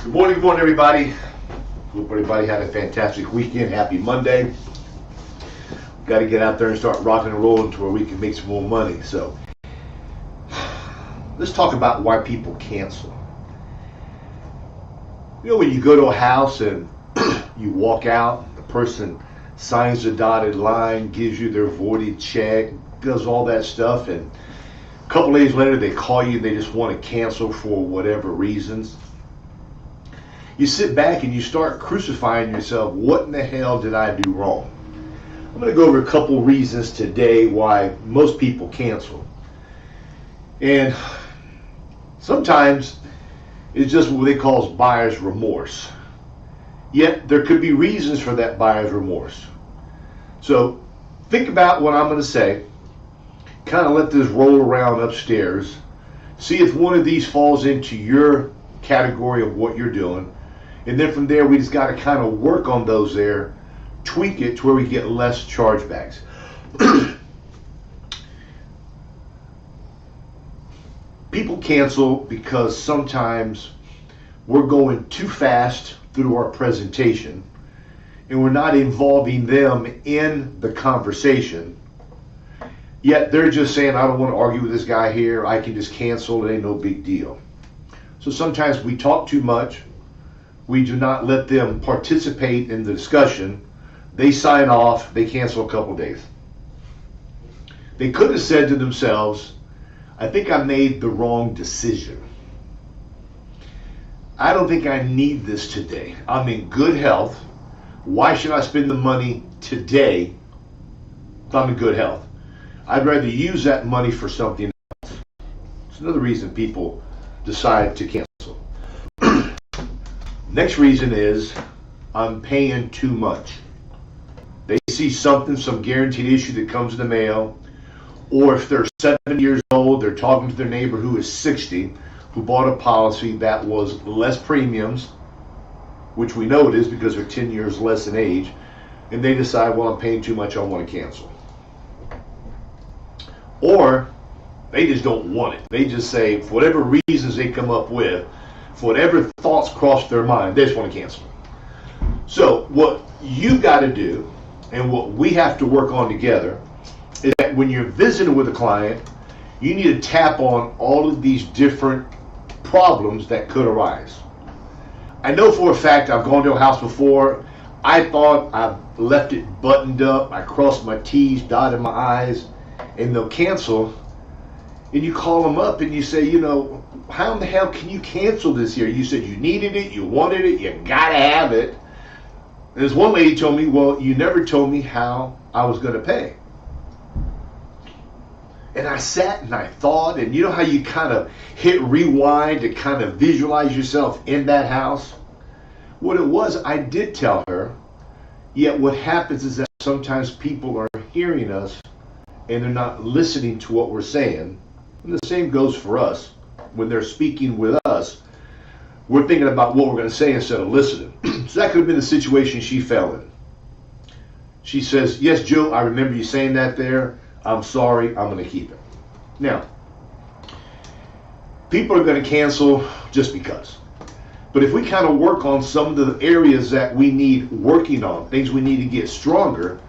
Good morning, everybody. Hope everybody had a fantastic weekend. Happy Monday. We've got to get out there and start rocking and rolling to where we can make some more money. So let's talk about why people cancel. You know, when you go to a house and you walk out, the person signs the dotted line, gives you their voided check, does all that stuff, and a couple days later they call you and they just want to cancel for whatever reasons. You sit back and you start crucifying yourself. What in the hell did I do wrong? I'm going to go over a couple reasons today why most people cancel. And sometimes it's just what they call buyer's remorse. Yet there could be reasons for that buyer's remorse. So think about what I'm going to say. Kind of let this roll around upstairs. See if one of these falls into your category of what you're doing. And then from there, we just got to kind of work on those there, tweak it to where we get less chargebacks. People cancel because sometimes we're going too fast through our presentation and we're not involving them in the conversation. Yet they're just saying, I don't want to argue with this guy here. I can just cancel. It ain't no big deal. So sometimes we talk too much. We do not let them participate in the discussion. They sign off. They cancel a couple days. They could have said to themselves, I think I made the wrong decision. I don't think I need this today. I'm in good health. Why should I spend the money today if I'm in good health? I'd rather use that money for something else. It's another reason people decide to cancel. Next reason is I'm paying too much. They see something, some guaranteed issue that comes in the mail, or if they're 70 years old, they're talking to their neighbor who is 60, who bought a policy that was less premiums, which we know it is because they're 10 years less in age, and they decide, well, I'm paying too much, I want to cancel. Or they just don't want it. They just say, for whatever reasons they come up with, for whatever thoughts cross their mind, they just want to cancel. So what you got to do, and what we have to work on together, is that when you're visiting with a client, you need to tap on all of these different problems that could arise. I know for a fact I've gone to a house before. I thought I left it buttoned up. I crossed my T's, dotted my I's, and they'll cancel. And you call them up and you say, you know, how in the hell can you cancel this here? You said you needed it, you wanted it, you gotta have it. And this one lady told me, well, you never told me how I was gonna pay. And I sat and I thought, and you know how you kind of hit rewind to kind of visualize yourself in that house? What it was, I did tell her, yet what happens is that sometimes people are hearing us and they're not listening to what we're saying. And the same goes for us. When they're speaking with us, we're thinking about what we're going to say instead of listening. So that could have been the situation she fell in. She says, yes, Joe, I remember you saying that there. I'm sorry, I'm going to keep it. Now, people are going to cancel just because. But if we kind of work on some of the areas that we need working on, things we need to get stronger,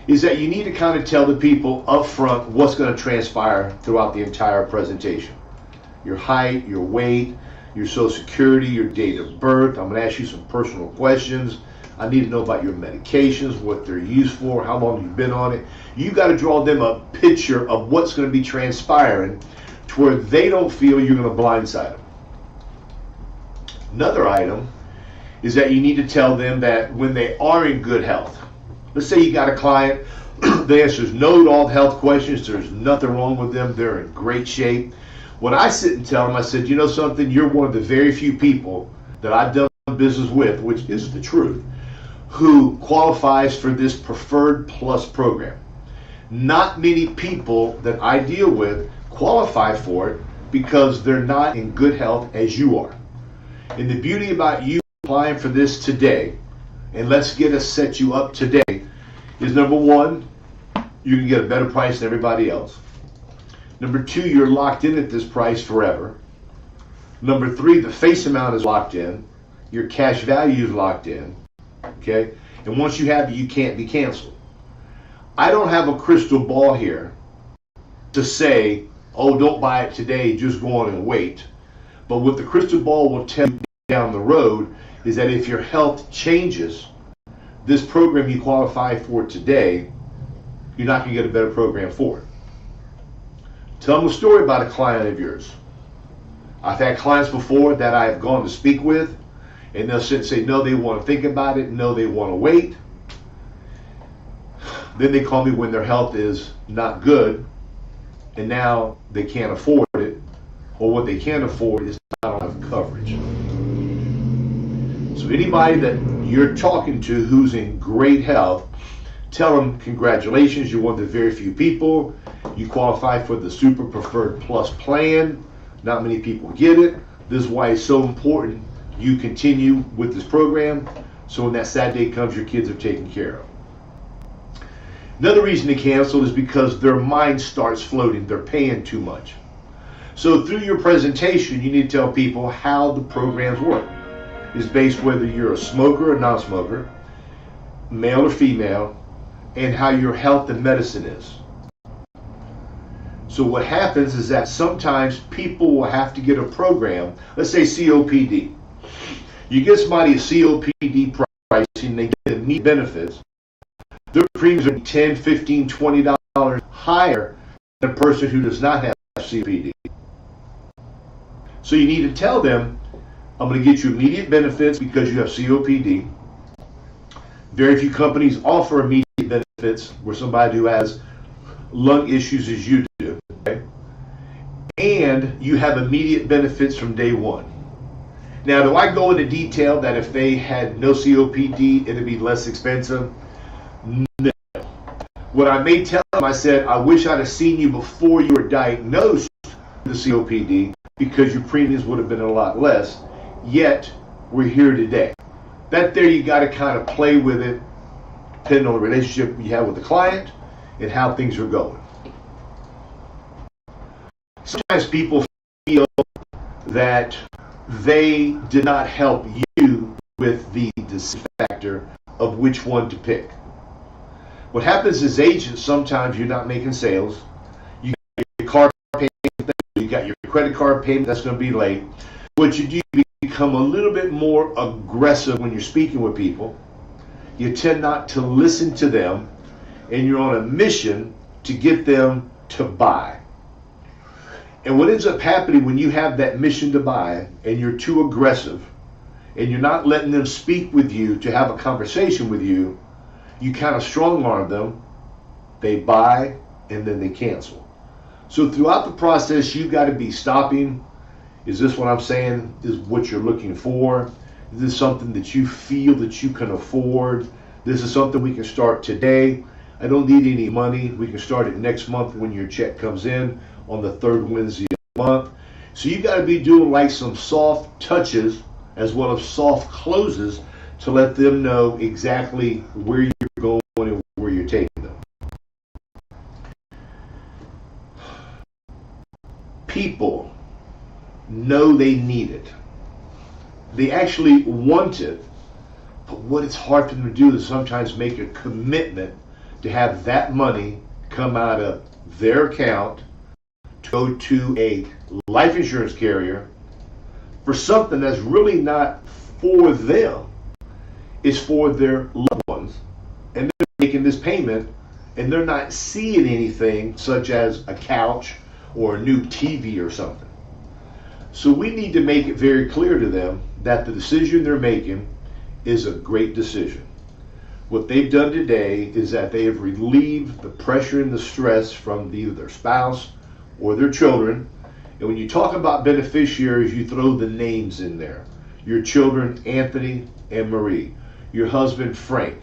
is that you need to kind of tell the people up front what's going to transpire throughout the entire presentation. Your height, your weight, your social security, your date of birth. I'm going to ask you some personal questions. I need to know about your medications, what they're used for, how long you've been on it. You got to draw them a picture of what's going to be transpiring to where they don't feel you're going to blindside them. Another item is that you need to tell them that when they are in good health, let's say you got a client, the answer is no to all the health questions, there's nothing wrong with them, they're in great shape. When I sit and tell them, I said, you know something, you're one of the very few people that I've done business with, which is the truth, who qualifies for this Preferred Plus program. Not many people that I deal with qualify for it because they're not in good health as you are. And the beauty about you applying for this today, and let's get us set you up today, is number one, you can get a better price than everybody else. Number two, you're locked in at this price forever. Number three, the face amount is locked in. your cash value is locked in, okay? And once you have it, you can't be canceled. I don't have a crystal ball here to say, oh, don't buy it today, just go on and wait. But what the crystal ball will tell you down the road is that if your health changes, this program you qualify for today, you're not going to get a better program for it. Tell them a story about a client of yours. I've had clients before that I have gone to speak with, and they'll say, no, they want to think about it, no, they want to wait. Then they call me when their health is not good, and now they can't afford it, or what they can't afford is not enough coverage. So anybody that you're talking to who's in great health, tell them congratulations, you're one of the very few people. You qualify for the Super Preferred Plus plan. Not many people get it. This is why it's so important you continue with this program, so when that sad day comes, your kids are taken care of. Another reason to cancel is because their mind starts floating. They're paying too much. So through your presentation, you need to tell people how the programs work. It's based whether you're a smoker or non-smoker, male or female, and how your health and medicine is. So what happens is that sometimes people will have to get a program, let's say COPD. You get somebody a COPD pricing, they get immediate benefits. Their premiums are $10, $15, $20 higher than a person who does not have COPD. So you need to tell them, I'm going to get you immediate benefits because you have COPD. Very few companies offer immediate benefits where somebody who has lung issues as you do. Okay? And you have immediate benefits from day one. Now, do I go into detail that if they had no COPD, it'd be less expensive? No. What I may tell them, I said, I wish I'd have seen you before you were diagnosed with the COPD because your premiums would have been a lot less. Yet, we're here today. That there, you got to kind of play with it, depending on the relationship you have with the client and how things are going. Sometimes people feel that they did not help you with the decision factor of which one to pick. What happens is agents, sometimes you're not making sales. You got your car payment, you got your credit card payment that's going to be late. What you do, you become a little bit more aggressive when you're speaking with people. You tend not to listen to them, and you're on a mission to get them to buy. And what ends up happening when you have that mission to buy and you're too aggressive and you're not letting them speak with you to have a conversation with you, you kind of strong arm them, they buy, and then they cancel. So throughout the process, you've got to be stopping. Is this what I'm saying is what you're looking for? Is this something that you feel that you can afford? This is something we can start today. I don't need any money. We can start it next month when your check comes in on the third Wednesday of the month. So you got to be doing like some soft touches as well as soft closes to let them know exactly where you're going and where you're taking them. People know they need it. They actually want it, but what it's hard for them to do is sometimes make a commitment to have that money come out of their account to go to a life insurance carrier for something that's really not for them. It's for their loved ones. And they're making this payment and they're not seeing anything such as a couch or a new TV or something. So we need to make it very clear to them that the decision they're making is a great decision. What they've done today is that they have relieved the pressure and the stress from either their spouse or their children. And when you talk about beneficiaries, you throw the names in there. Your children, Anthony and Marie. Your husband, Frank.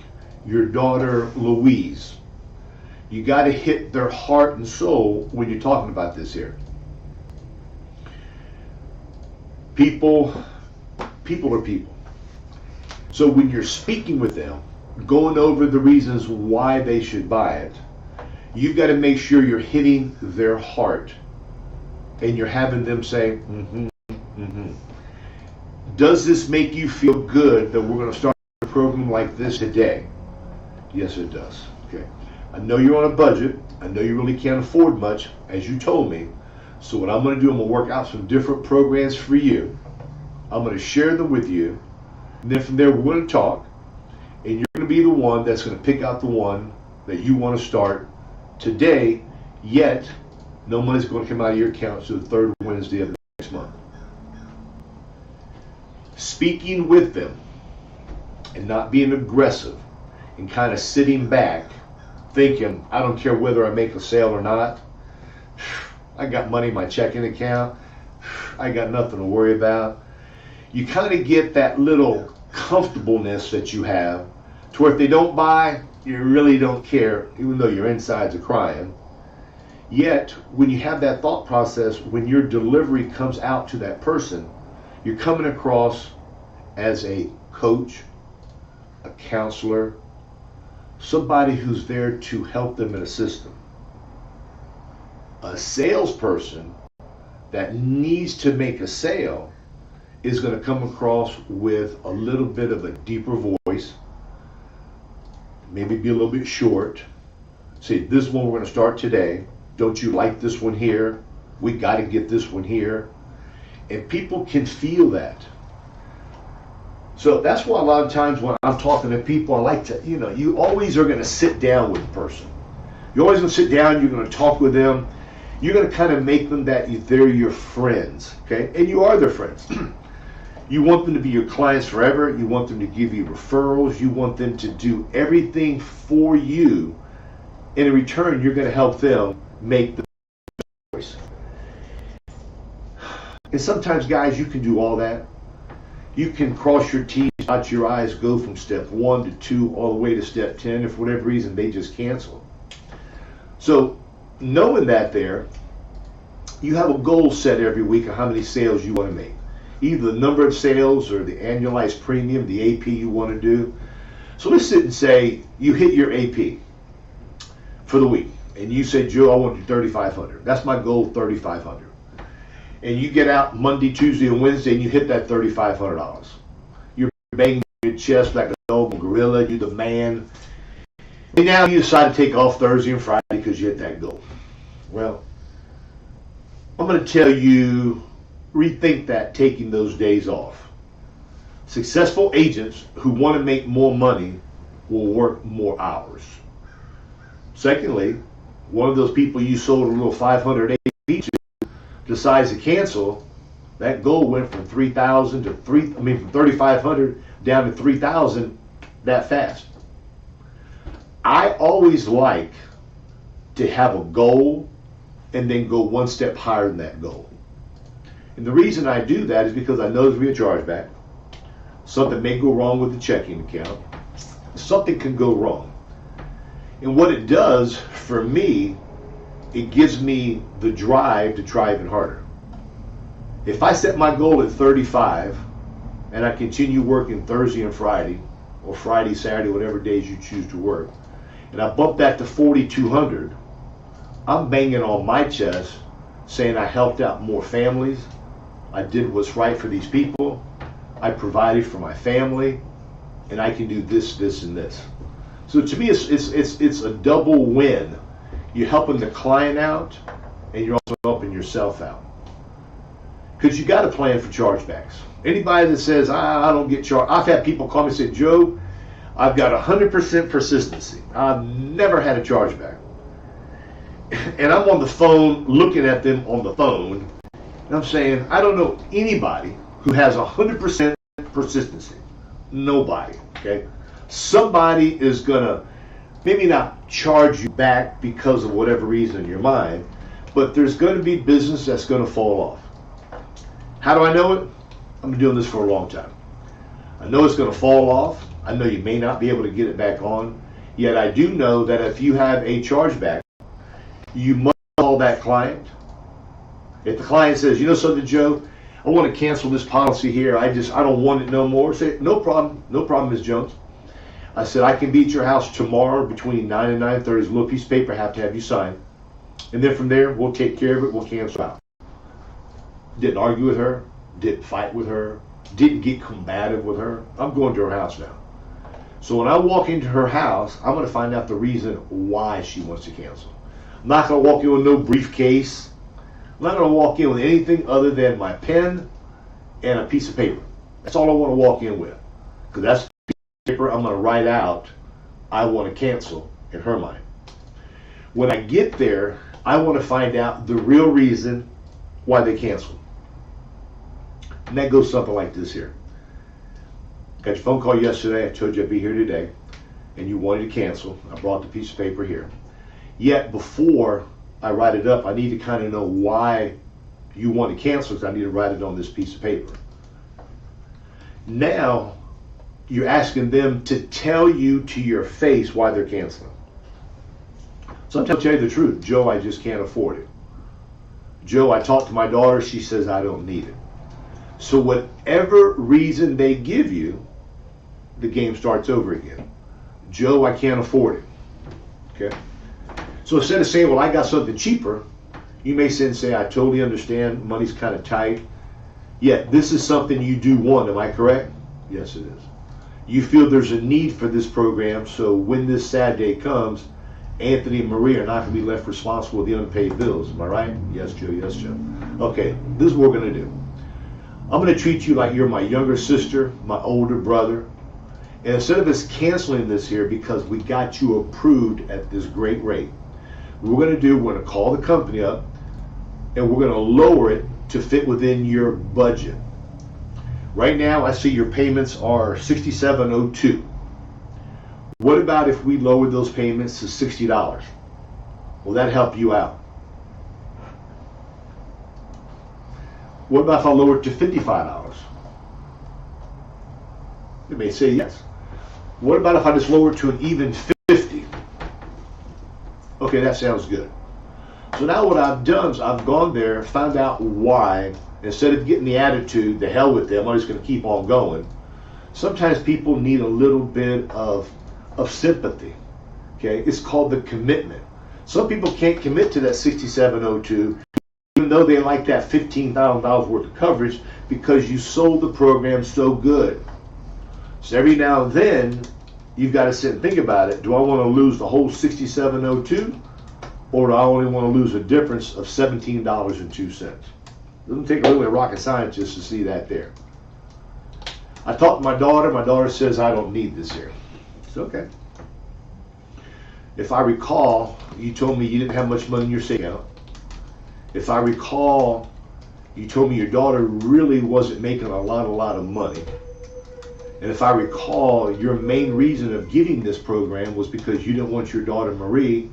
Your daughter, Louise. You got to hit their heart and soul when you're talking about this here. People are people. So when you're speaking with them, going over the reasons why they should buy it, you've got to make sure you're hitting their heart and you're having them say, mm-hmm, mm-hmm. Does this make you feel good that we're going to start a program like this today? Yes, it does. Okay. I know you're on a budget. I know you really can't afford much, as you told me. So what I'm going to do, I'm going to work out some different programs for you. I'm going to share them with you. And then from there, we're going to talk. And you're going to be the one that's going to pick out the one that you want to start today, yet no money's going to come out of your account until the third Wednesday of the next month. Speaking with them and not being aggressive and kind of sitting back thinking, I don't care whether I make a sale or not. I got money in my checking account. I got nothing to worry about. You kind of get that little comfortableness that you have to where if they don't buy, you really don't care, even though your insides are crying. Yet, when you have that thought process, when your delivery comes out to that person, you're coming across as a coach, a counselor, somebody who's there to help them and assist them. A salesperson that needs to make a sale is going to come across with a little bit of a deeper voice, maybe be a little bit short. Say, this one we're going to start today. Don't you like this one here? We got to get this one here. And people can feel that. So that's why a lot of times when I'm talking to people, I like to, you always are going to sit down with a person. You're always going to sit down, you're going to talk with them. You're going to kind of make them that they're your friends, okay? And you are their friends. You want them to be your clients forever. You want them to give you referrals. You want them to do everything for you. And in return, you're going to help them make the choice. And sometimes, guys, you can do all that. You can cross your T's, dot your I's, go from step 1 to 2 all the way to step 10. If for whatever reason they just cancel. So knowing that there, you have a goal set every week of how many sales you want to make. Either the number of sales or the annualized premium, the AP you want to do. So let's sit and say you hit your AP for the week. And you say, Joe, I want to do 3,500. That's my goal, 3,500. And you get out Monday, Tuesday, and Wednesday, and you hit that $3,500. You're banging your chest like a dog, gorilla, you're the man. And now you decide to take off Thursday and Friday because you hit that goal. Well, I'm going to tell you, rethink that taking those days off. Successful agents who want to make more money will work more hours. Secondly, one of those people you sold a little 500 AP to decides to cancel, that goal went from 3,000 to from 3,500 down to 3,000 that fast. I always like to have a goal and then go one step higher than that goal. And the reason I do that is because I know there's going to be a chargeback. Something may go wrong with the checking account. Something can go wrong. And what it does for me, it gives me the drive to try even harder. If I set my goal at 35 and I continue working Thursday and Friday, or Friday, Saturday, whatever days you choose to work, and I bump that to 4,200, I'm banging on my chest saying I helped out more families, I did what's right for these people, I provided for my family, and I can do this, this, and this. So to me, it's a double win. You're helping the client out, and you're also helping yourself out. Because you got to plan for chargebacks. Anybody that says, I don't get charged, I've had people call me and say, Joe, I've got 100% persistency. I've never had a chargeback. And I'm on the phone looking at them on the phone, and I'm saying, I don't know anybody who has 100% persistency. Nobody, okay? Somebody is going to maybe not charge you back because of whatever reason in your mind, but there's going to be business that's going to fall off. How do I know it? I've been doing this for a long time. I know it's going to fall off. I know you may not be able to get it back on. Yet I do know that if you have a chargeback, you must call that client. If the client says, you know something, Joe, I want to cancel this policy here. I don't want it no more. Say, no problem, Ms. Jones. I said, I can be at your house tomorrow between 9 and 9:30. There's a little piece of paper I have to have you sign. And then from there, we'll take care of it. We'll cancel out. Didn't argue with her. Didn't fight with her. didn't get combative with her, I'm going to her house now. So when I walk into her house, I'm going to find out the reason why she wants to cancel. I'm not going to walk in with no briefcase. I'm not going to walk in with anything other than my pen and a piece of paper. That's all I want to walk in with. Because that's the piece of paper I'm going to write out, I want to cancel, in her mind. When I get there, I want to find out the real reason why they canceled. And that goes something like this here. Got your phone call yesterday. I told you I'd be here today. And you wanted to cancel. I brought the piece of paper here. Yet before I write it up, I need to kind of know why you want to cancel, because I need to write it on this piece of paper. Now, you're asking them to tell you to your face why they're canceling. Sometimes I'll tell you the truth. Joe, I just can't afford it. Joe, I talked to my daughter. She says I don't need it. So whatever reason they give you, the game starts over again. Joe, I can't afford it. Okay? So instead of saying, well, I got something cheaper, you may say, I totally understand, money's kind of tight, yet this is something you do want, am I correct? Yes, it is. You feel there's a need for this program, so when this sad day comes, Anthony and Marie are not going to be left responsible with the unpaid bills. Am I right? Yes, Joe. Yes, Joe. Okay, this is what we're going to do. I'm going to treat you like you're my younger sister, my older brother. And instead of us canceling this here because we got you approved at this great rate, what we're going to do, we're going to call the company up and we're going to lower it to fit within your budget. Right now, I see your payments are $67.02. What about if we lowered those payments to $60? Will that help you out? What about if I lower it to $55? You may say yes. What about if I just lower it to an even 50? Okay, that sounds good. So now what I've done is I've gone there, found out why, instead of getting the attitude, the hell with them, I'm just going to keep on going. Sometimes people need a little bit of sympathy. Okay, it's called the commitment. Some people can't commit to that $67.02, even though they like that $15,000 worth of coverage, because you sold the program so good. So every now and then, you've got to sit and think about it. Do I want to lose the whole $67.02, or do I only want to lose a difference of $17.02? It doesn't take really a rocket scientist to see that there. I talked to my daughter. My daughter says I don't need this here. It's okay. If I recall, you told me you didn't have much money in your savings account. If I recall, you told me your daughter really wasn't making a lot of money. And if I recall, your main reason of getting this program was because you didn't want your daughter Marie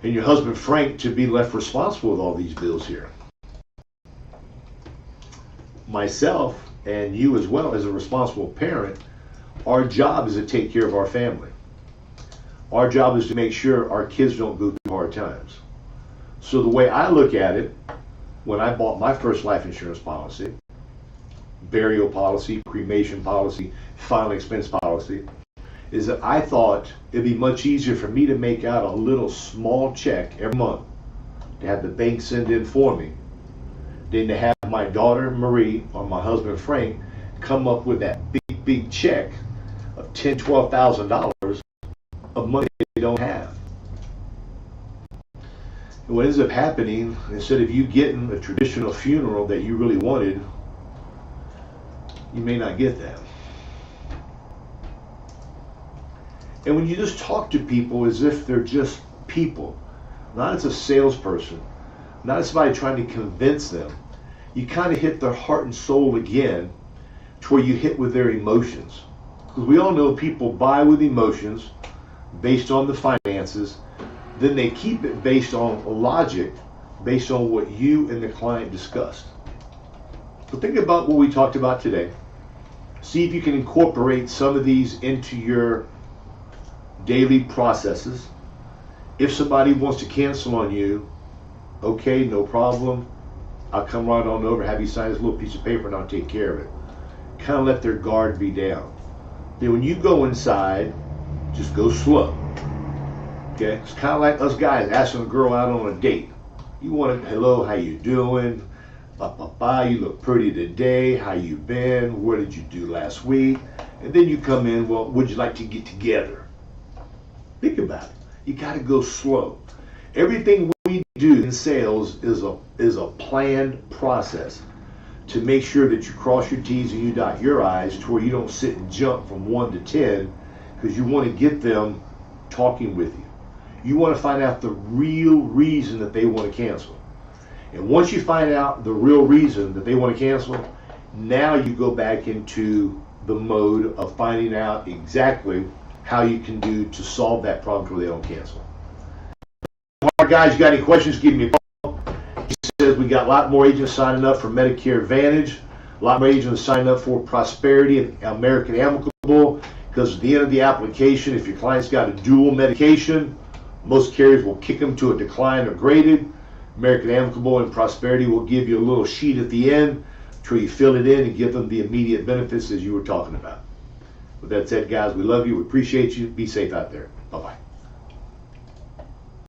and your husband Frank to be left responsible with all these bills here. Myself and you as well, as a responsible parent, our job is to take care of our family. Our job is to make sure our kids don't go through hard times. So the way I look at it, when I bought my first life insurance policy, burial policy, cremation policy, final expense policy, is that I thought it'd be much easier for me to make out a little small check every month to have the bank send in for me than to have my daughter Marie or my husband Frank come up with that big check of $10,000, $12,000 of money they don't have. And what ends up happening, instead of you getting a traditional funeral that you really wanted, you may not get that. And when you just talk to people as if they're just people, not as a salesperson, not as somebody trying to convince them, you kind of hit their heart and soul again to where you hit with their emotions. Because we all know people buy with emotions based on the finances, then they keep it based on logic, based on what you and the client discussed. So think about what we talked about today. See if you can incorporate some of these into your daily processes. If somebody wants to cancel on you, okay, no problem. I'll come right on over, have you sign this little piece of paper, and I'll take care of it. Kind of let their guard be down. Then when you go inside, just go slow. Okay, it's kind of like us guys asking a girl out on a date. You want to, hello, how you doing? You look pretty today. How you been? What did you do last week? And then you come in, well, would you like to get together? Think about it. You got to go slow. Everything we do in sales is a planned process to make sure that you cross your T's and you dot your I's to where you don't sit and jump from 1 to 10, because you want to get them talking with you. You want to find out the real reason that they want to cancel. And once you find out the real reason that they want to cancel, now you go back into the mode of finding out exactly how you can do to solve that problem so they don't cancel. All right, guys, you got any questions, give me a call. He says we got a lot more agents signing up for Medicare Advantage, a lot more agents signing up for Prosperity and American Amicable, because at the end of the application, if your client's got a dual medication, most carriers will kick them to a decline or graded. American Amicable and Prosperity will give you a little sheet at the end where you fill it in and give them the immediate benefits as you were talking about. With that said, guys, we love you. We appreciate you. Be safe out there. Bye-bye.